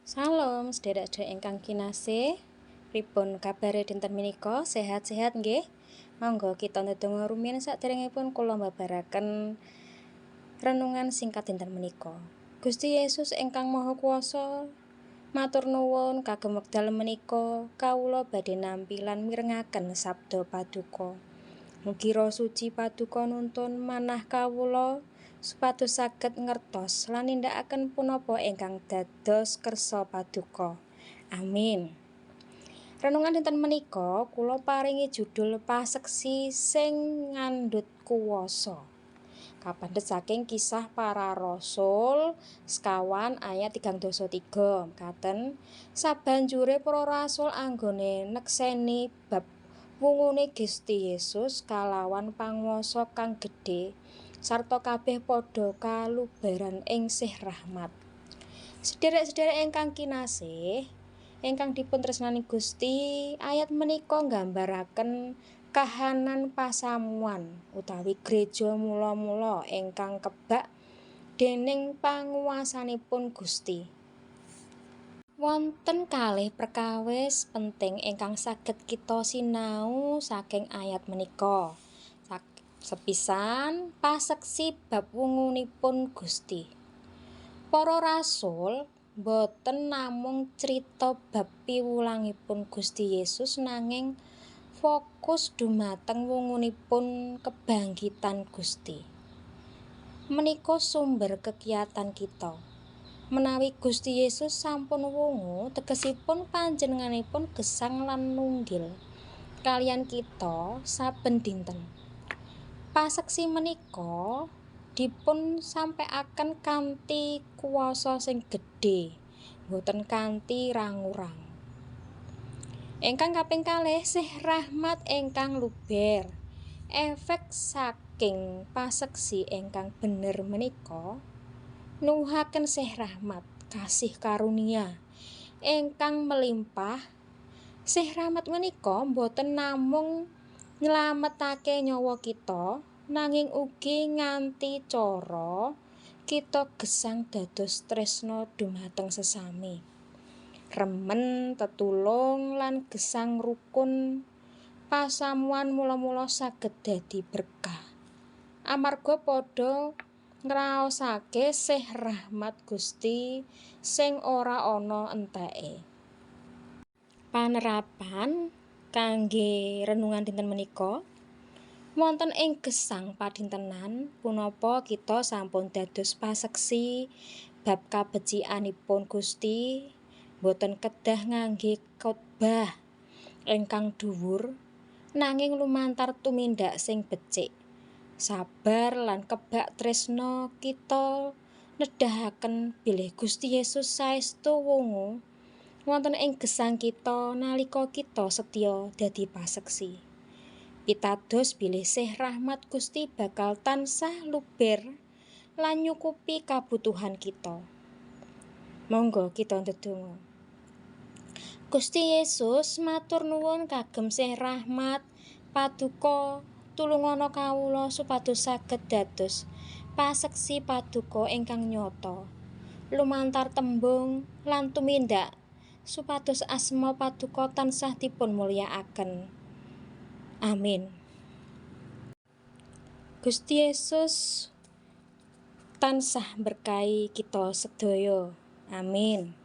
Salam sedherek-sedherek ingkang kinasih. Pripun kabare dinten menika? Sehat-sehat nggih? Monggo kita ndedonga rumiyin saderengipun kula mbabaraken renungan singkat dinten menika. Gusti Yesus ingkang Maha Kuwasa, matur nuwun kagem wekdal menika kawula badhe nampi lan mirengaken sabda paduka. Mugi Roh Suci Paduka nuntun manah kawula supados saged ngertos lan nindakaken punapa ingkang dados kersa Paduka. Amin. Renungan dinten menika kula paringi judul paseksi sing ngandhut kuwasa. Kapendhet saking Kisah Para Rasul sekawan ayat 33. Mekaten, sabanjure para rasul anggone nekseni bab wungune Gusti Yesus kalawan panguwasa kang gedhe sarta kabeh padha kalubaran ing sih rahmat. Sedherek-sedherek ingkang kinasih, ingkang dipun tresnani Gusti, ayat menika nggambaraken kahanan pasamuan utawi gereja mula-mula ingkang kebak dening panguwasanipun Gusti. Wonten kalih perkawis penting ingkang saged kita sinau saking ayat menika. Sepisan paseksi bab wungunipun Gusti. Para rasul boten namung crita bab piwulangipun Gusti Yesus nanging fokus dumateng wungunipun kebangkitan Gusti. Menika sumber kekiyatan kita. Menawi Gusti Yesus sampun wungu, tegesipun panjenenganipun gesang lan nunggil kaliyan kita saben dinten. Paseksi menika dipun sampaiaken kanthi kuwasa sing gedhe, boten kanthi rangu-rangu. Ingkang kaping kalih, sih rahmat ingkang luber. Efek saking paseksi ingkang bener menika nuwuhaken sih rahmat, kasih karunia ingkang melimpah. Sih rahmat menika boten namung nylametake nyawa kita, nanging ugi nganti cara kita gesang dados tresna dumateng sesami, remen, tetulung lan gesang rukun. Pasamuan mula-mula saged dadi berkah amarga padha ngraosake sih rahmat Gusti sing ora ana enteke. Panerapan kangge renungan dinten menika wonten ing gesang padintenan punapa kita sampun dados paseksi bab kabecikanipun Gusti, boten kedah ngangge khotbah ingkang dhuwur nanging lumantar tumindak sing becik, sabar lan kebak tresna kita nedahaken bilih Gusti Yesus saestu wungu wonten ing gesang kita nalika kita setya dadi paseksi. Pitados bilih sih rahmat Gusti bakal tansah luber lan nyukupi kabutuhan kita. Monggo kita ndedonga. Gusti Yesus matur nuwun kagem sih rahmat Paduka tulungana kawula supados saged dados paseksi Paduka ingkang nyata lumantar tembung lan tumindak supados asma Paduka tansah dipun mulyakaken. Amin. Gusti Yesus tansah berkahi kita sedaya. Amin.